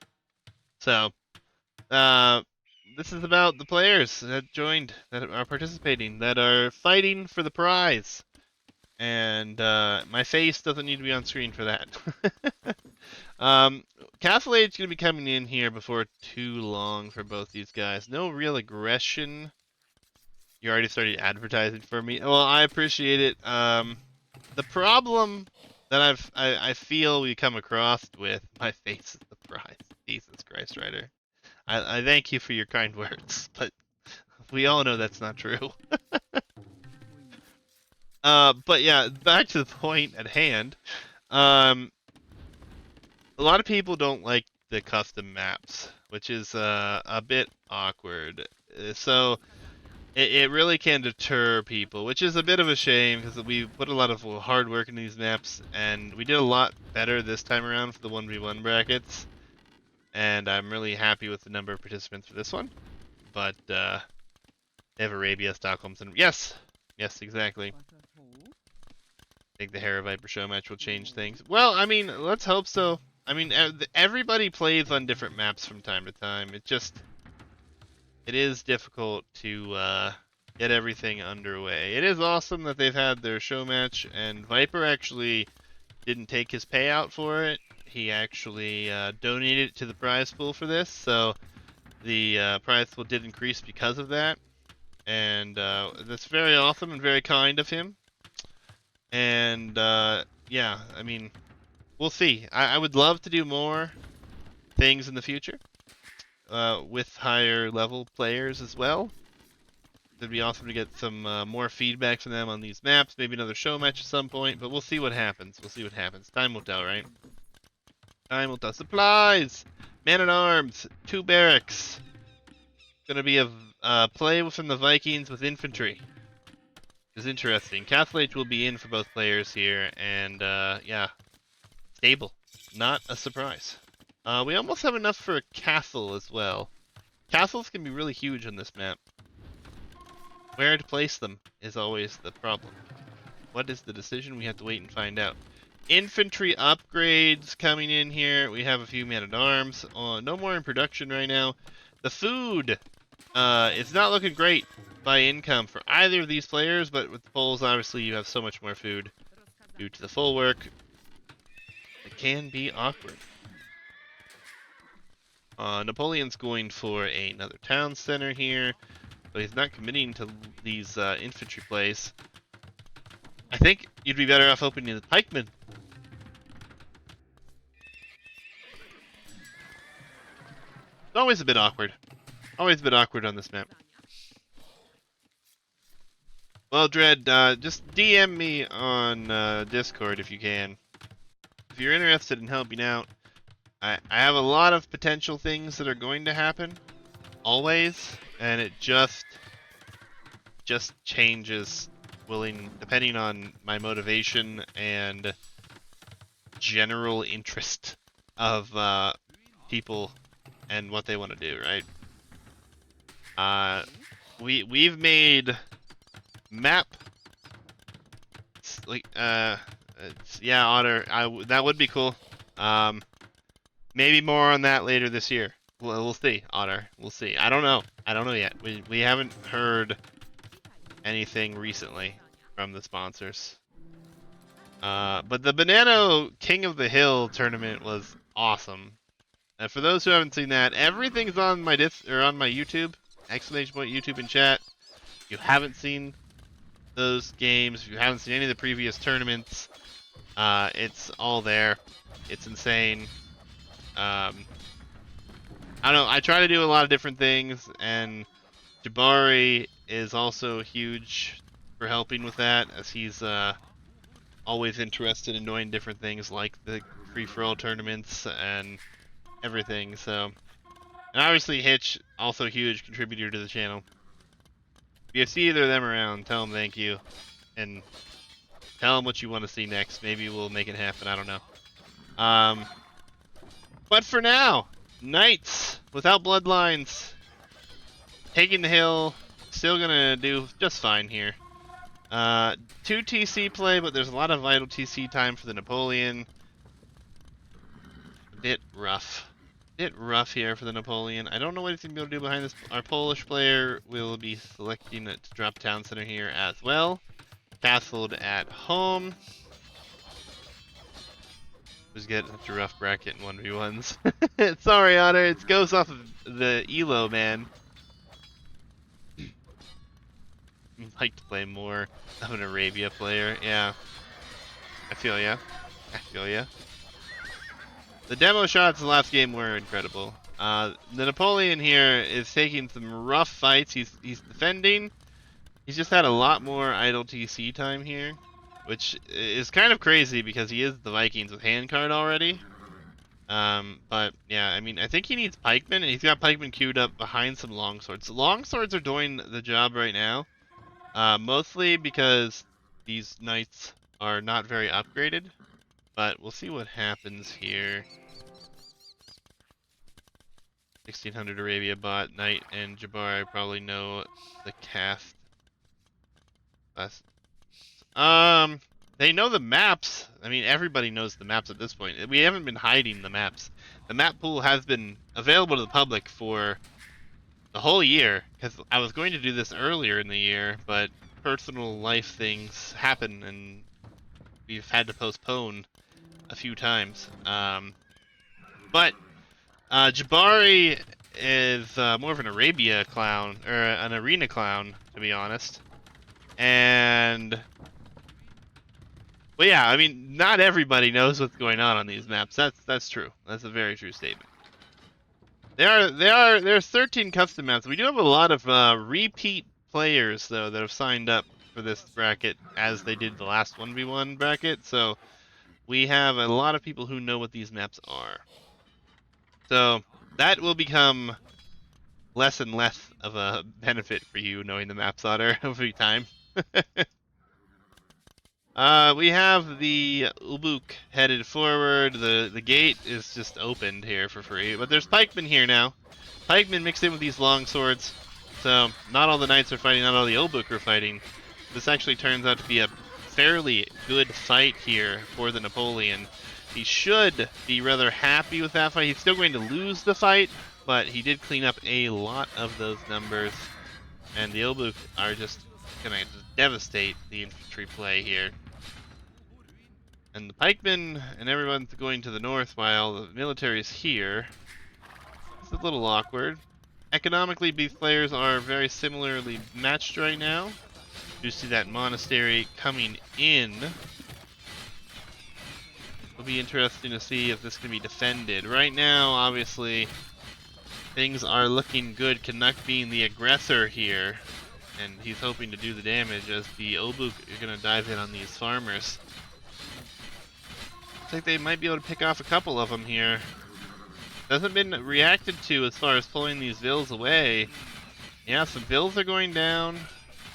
So, this is about the players that joined, that are participating, that are fighting for the prize. And my face doesn't need to be on screen for that. Castle Age is going to be coming in here before too long for both these guys. No real aggression. You already started advertising for me. Well, I appreciate it. The problem that I feel we come across with my face is the prize. Jesus Christ, Ryder. I thank you for your kind words, but we all know that's not true. But yeah, back to the point at hand. A lot of people don't like the custom maps, which is a bit awkward. So it really can deter people, which is a bit of a shame because we put a lot of hard work into these maps, and we did a lot better this time around for the 1v1 brackets. And I'm really happy with the number of participants for this one. But they have Arabia, Stockholm, and yes, exactly. I think the Hera Viper show match will change things. Well, I mean, let's hope so. I mean, everybody plays on different maps from time to time. It is difficult to get everything underway. It is awesome that they've had their show match, and Viper actually didn't take his payout for it. He actually donated it to the prize pool for this, so the prize pool did increase because of that. And that's very awesome and very kind of him. And yeah, I mean, we'll see. I would love to do more things in the future with higher level players as well. It'd be awesome to get some more feedback from them on these maps. Maybe another show match at some point, but we'll see what happens. We'll see what happens. Time will tell, right? Time will tell. Supplies! Man at arms! 2 barracks! Gonna be a play from the Vikings with infantry. Is interesting. Castle Age will be in for both players here, and yeah, stable. Not a surprise. We almost have enough for a castle as well. Castles can be really huge on this map. Where to place them is always the problem. What is the decision? We have to wait and find out. Infantry upgrades coming in here. We have a few men-at-arms. No more in production right now. The food, it's not looking great by income for either of these players, but with the Poles, obviously, you have so much more food due to the full work. It can be awkward. Napoleon's going for another town center here, but he's not committing to these infantry plays. I think you'd be better off opening the pikemen. It's always a bit awkward. Always a bit awkward on this map. Well, Dread, just DM me on Discord if you can. If you're interested in helping out, I have a lot of potential things that are going to happen, always, and it just changes depending on my motivation and general interest of people and what they want to do, right? We've made map yeah, Otter, that would be cool. Maybe more on that later this year. We'll see, Otter. We'll see. I don't know yet. We haven't heard anything recently from the sponsors. But the Banano King of the Hill tournament was awesome. And for those who haven't seen that, everything's on my on my YouTube, exclamation point YouTube in chat. If you haven't seen those games, if you haven't seen any of the previous tournaments, it's all there. It's insane. I don't know, I try to do a lot of different things, and Jabari is also huge for helping with that, as he's always interested in knowing different things like the free-for-all tournaments and everything. So, and obviously Hitch, also a huge contributor to the channel. If you see either of them around, tell them thank you, and tell them what you want to see next. Maybe we'll make it happen, I don't know. But for now, Knights without bloodlines, taking the hill, still gonna do just fine here. 2 TC play, but there's a lot of vital TC time for the Napoleon. A bit rough here for the Napoleon. I don't know what he's gonna be able to do behind this. Our Polish player will be selecting to drop town center here as well. Castled at home. Just get such a rough bracket in 1v1s. Sorry, Otter, it goes off of the elo, man. I'd like to play more of an Arabia player, yeah. I feel ya. The demo shots in the last game were incredible. The Napoleon here is taking some rough fights. He's defending. He's just had a lot more idle TC time here, which is kind of crazy because he is the Vikings with handcard already. But yeah, I mean, I think he needs pikemen, and he's got pikemen queued up behind some longswords. Longswords are doing the job right now, mostly because these knights are not very upgraded. But we'll see what happens here. 1600 Arabia bot, Knight and Jabbar probably know the cast. They know the maps. I mean, everybody knows the maps at this point. We haven't been hiding the maps. The map pool has been available to the public for the whole year, because I was going to do this earlier in the year, but personal life things happen, and we've had to postpone a few times. But Jabari is more of an Arabia clown, or an arena clown, to be honest. But yeah, I mean, not everybody knows what's going on these maps. That's true. That's a very true statement. There's 13 custom maps. We do have a lot of repeat players though that have signed up for this bracket, as they did the last 1v1 bracket. So we have a lot of people who know what these maps are. So that will become less and less of a benefit for you knowing the maps otter every time. We have the Ubuk headed forward. The gate is just opened here for free, but there's pikemen here now. Pikemen mixed in with these long swords, so not all the knights are fighting, not all the Ubuk are fighting. This actually turns out to be a fairly good fight here for the Nepoleon. He should be rather happy with that fight. He's still going to lose the fight, but he did clean up a lot of those numbers, and the Ubuk are just gonna devastate the infantry play here. And the pikemen and everyone's going to the north while the military's here. It's a little awkward. Economically, these players are very similarly matched right now. You see that monastery coming in. It'll be interesting to see if this can be defended. Right now, obviously, things are looking good. Canuck being the aggressor here. And he's hoping to do the damage as the Obuk are going to dive in on these farmers. I think they might be able to pick off a couple of them here. Hasn't been reacted to as far as pulling these vills away. Yeah, some vills are going down.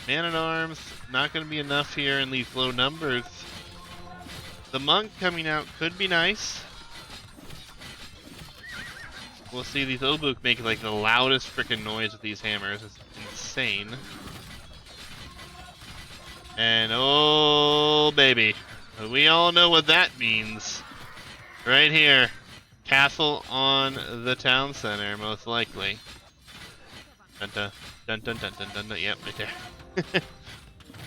Man-at-arms, not going to be enough here in these low numbers. The monk coming out could be nice. We'll see these Obuk make like the loudest freaking noise with these hammers. It's insane. And oh baby, we all know what that means. Right here. Castle on the town center, most likely. Dun dun dun dun dun dun dun, dun. Yep, right there.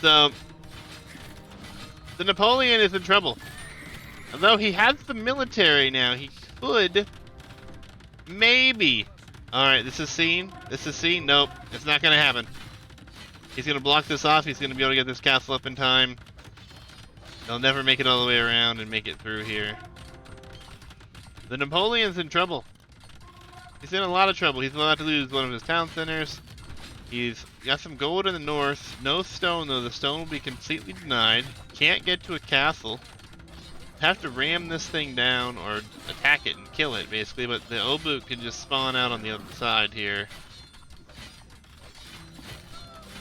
So, the Nepoleon is in trouble. Although he has the military now, he could maybe. Alright, this is seen. This is seen. Nope, it's not gonna happen. He's gonna block this off. He's gonna be able to get this castle up in time. They'll never make it all the way around and make it through here. The Napoleon's in trouble. He's in a lot of trouble. He's about to lose one of his town centers. He's got some gold in the north. No stone, though. The stone will be completely denied. Can't get to a castle. Have to ram this thing down or attack it and kill it, basically. But the Obuk can just spawn out on the other side here.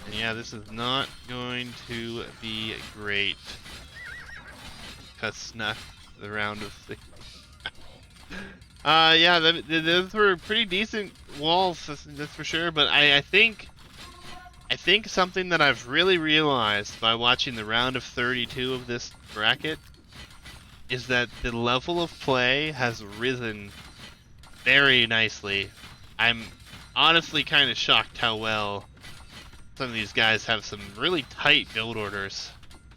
And yeah, this is not going to be great. Canuck, the round of six. Yeah, those were pretty decent walls, that's for sure. But I think something that I've really realized by watching the round of 32 of this bracket is that the level of play has risen very nicely. I'm honestly kind of shocked how well some of these guys have some really tight build orders.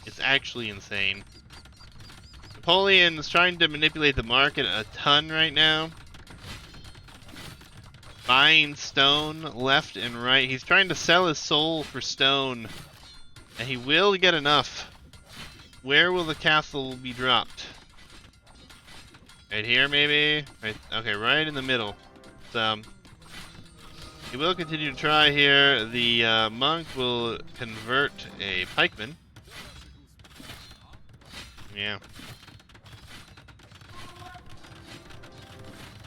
It's actually insane. Napoleon is trying to manipulate the market a ton right now. Buying stone left and right. He's trying to sell his soul for stone. And he will get enough. Where will the castle be dropped? Right here, maybe? Right, okay, right in the middle. So, he will continue to try here. The monk will convert a pikeman. Yeah.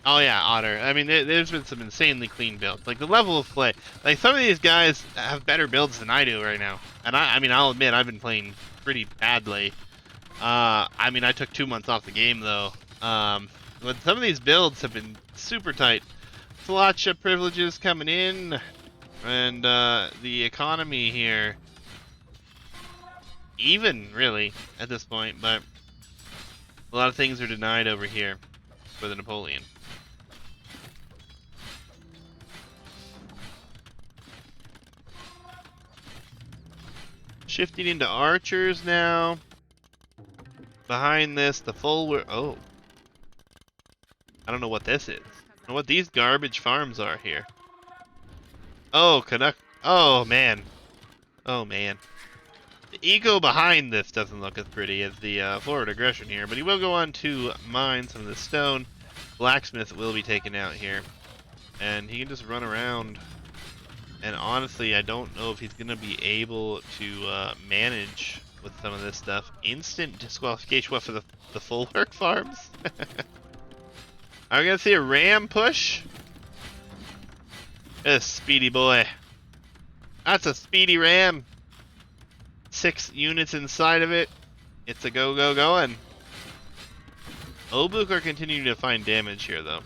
Oh yeah, Otter. I mean, there's been some insanely clean builds. Like, the level of play. Like, some of these guys have better builds than I do right now. And I mean, I'll admit, I've been playing pretty badly. I mean, I took 2 months off the game, though. But some of these builds have been super tight. Flacha privileges coming in. And, the economy here. Even, really, at this point. But a lot of things are denied over here for the Napoleon. Shifting into archers now. Behind this, the full... Oh. I don't know what this is. I don't know what these garbage farms are here. Oh, Canuck. Oh, man. Oh, man. The ego behind this doesn't look as pretty as the forward aggression here, but he will go on to mine some of the stone. Blacksmith will be taken out here. And he can just run around. And honestly, I don't know if he's going to be able to manage with some of this stuff. Instant disqualification for the full work farms. Are we going to see a ram push? A speedy boy. That's a speedy ram. 6 units inside of it. It's a go going. Obuk are continuing to find damage here though.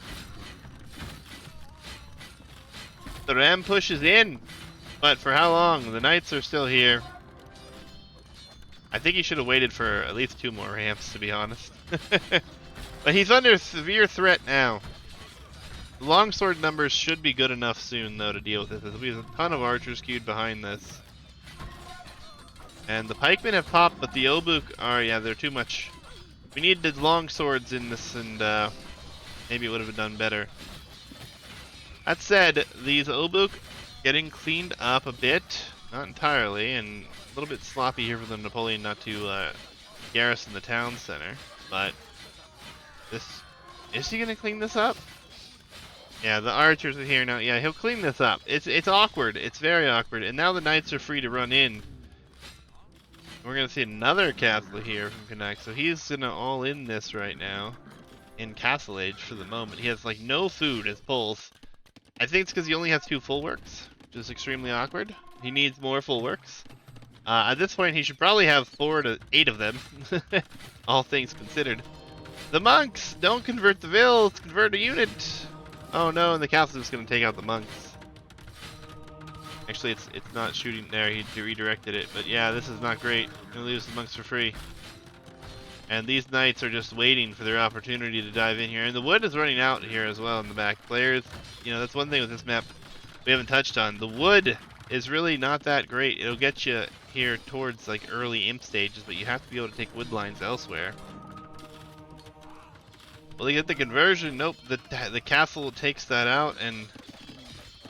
The ram pushes in, but for how long? The knights are still here. I think he should have waited for at least 2 more rams, to be honest. But he's under severe threat now. The longsword numbers should be good enough soon, though, to deal with this. There'll be a ton of archers queued behind this. And the pikemen have popped, but the Obuk are, yeah, they're too much. We needed longswords in this, and maybe it would have done better. That said, these Obuk getting cleaned up a bit. Not entirely, and a little bit sloppy here for the Napoleon not to garrison the town center. But this, is he gonna clean this up? Yeah, the archers are here now. Yeah, he'll clean this up. It's awkward. It's very awkward. And now the knights are free to run in. We're gonna see another castle here from Canuck. So he's gonna all in this right now, in castle age for the moment. He has like no food as pulls. I think it's because he only has 2 full works, which is extremely awkward. He needs more full works. At this point, he should probably have 4 to 8 of them, all things considered. The monks! Don't convert the vills, convert a unit! Oh no, and the castle is going to take out the monks. Actually, it's not shooting there, he redirected it, but yeah, this is not great. We're going to lose the monks for free. And these knights are just waiting for their opportunity to dive in here. And the wood is running out here as well in the back. Players, you know, that's one thing with this map we haven't touched on. The wood is really not that great. It'll get you here towards like early imp stages, but you have to be able to take wood lines elsewhere. Will they get the conversion? Nope. The castle takes that out, and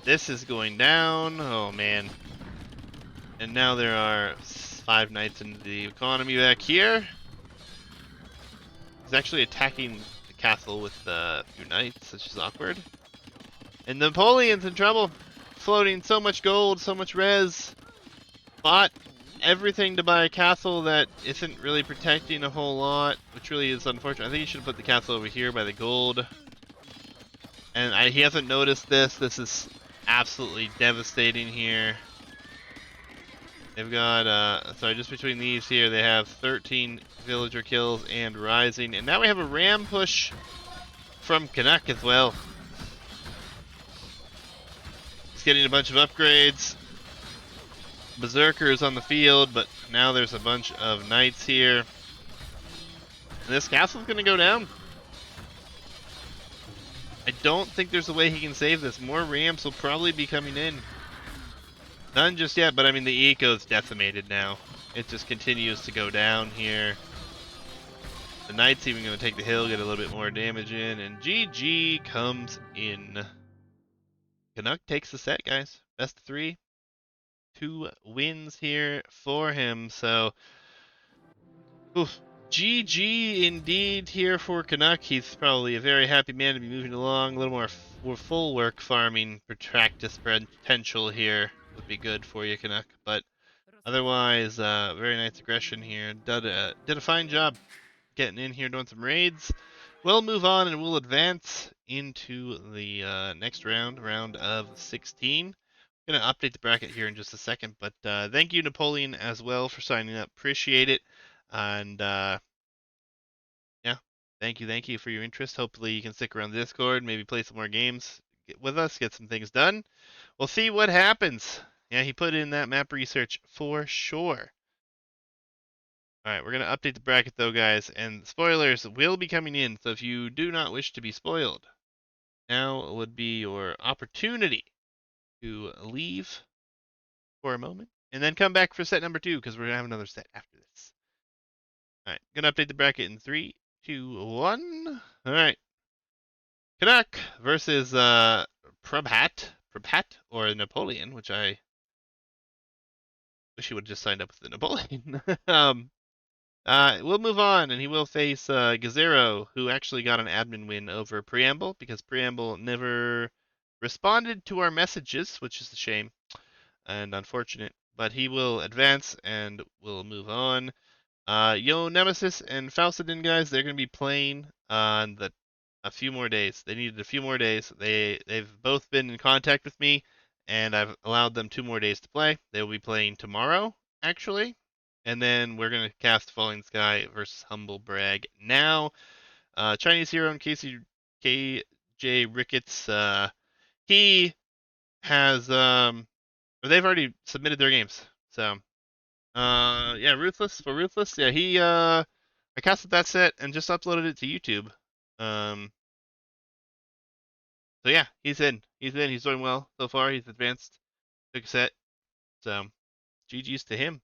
this is going down. Oh man. And now there are 5 knights in the economy back here. He's actually attacking the castle with a few knights, which is awkward. And Napoleon's in trouble. Floating so much gold, so much res. Bought everything to buy a castle that isn't really protecting a whole lot, which really is unfortunate. I think he should have put the castle over here by the gold. And he hasn't noticed this. This is absolutely devastating here. They've got, sorry, just between these here, they have 13 villager kills and rising. And now we have a ram push from Canuck as well. He's getting a bunch of upgrades. Berserkers on the field, but now there's a bunch of knights here. And this castle's going to go down. I don't think there's a way he can save this. More rams will probably be coming in. None just yet, but I mean the eco's decimated now. It just continues to go down here. The knight's even going to take the hill, get a little bit more damage in, and GG comes in. Canuck takes the set, guys. Best of 3. 2 wins here for him, so oof. GG indeed here for Canuck. He's probably a very happy man to be moving along. A little more full work farming practice potential here would be good for you, Canuck. But otherwise, very nice aggression here. Did a fine job getting in here, doing some raids. We'll move on and we'll advance into the next round of 16. I'm going to update the bracket here in just a second, but thank you, Napoleon, as well for signing up. Appreciate it. And yeah, thank you for your interest. Hopefully you can stick around the Discord, maybe play some more games with us, get some things done. We'll see what happens. Yeah, he put in that map research for sure. Alright, we're going to update the bracket though, guys, and spoilers will be coming in, so if you do not wish to be spoiled, now would be your opportunity to leave for a moment, and then come back for set number 2, because we're going to have another set after this. Alright, going to update the bracket in 3, 2, 1. Alright. Canuck versus Prabhat, or Napoleon, which I wish he would have just signed up with the Napoleon. We'll move on, and he will face Gazero, who actually got an admin win over Preamble, because Preamble never responded to our messages, which is a shame and unfortunate. But he will advance, and we'll move on. Yo Nemesis and Faustidin, guys, they're going to be playing on a few more days. They needed a few more days. They've both been in contact with me. and I've allowed them 2 more days to play. They will be playing tomorrow, actually, and then we're gonna cast Falling Sky versus Humble Brag. Now, Chinese hero and KJ Ricketts, he has they've already submitted their games. So, yeah, Ruthless. Yeah, I casted that set and just uploaded it to YouTube. Um, so yeah, he's in. He's in. He's doing well so far. He's advanced. Took a set. So, GG's to him.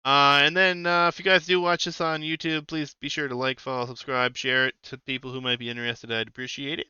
And then if you guys do watch this on YouTube, please be sure to like, follow, subscribe, share it to people who might be interested. I'd appreciate it.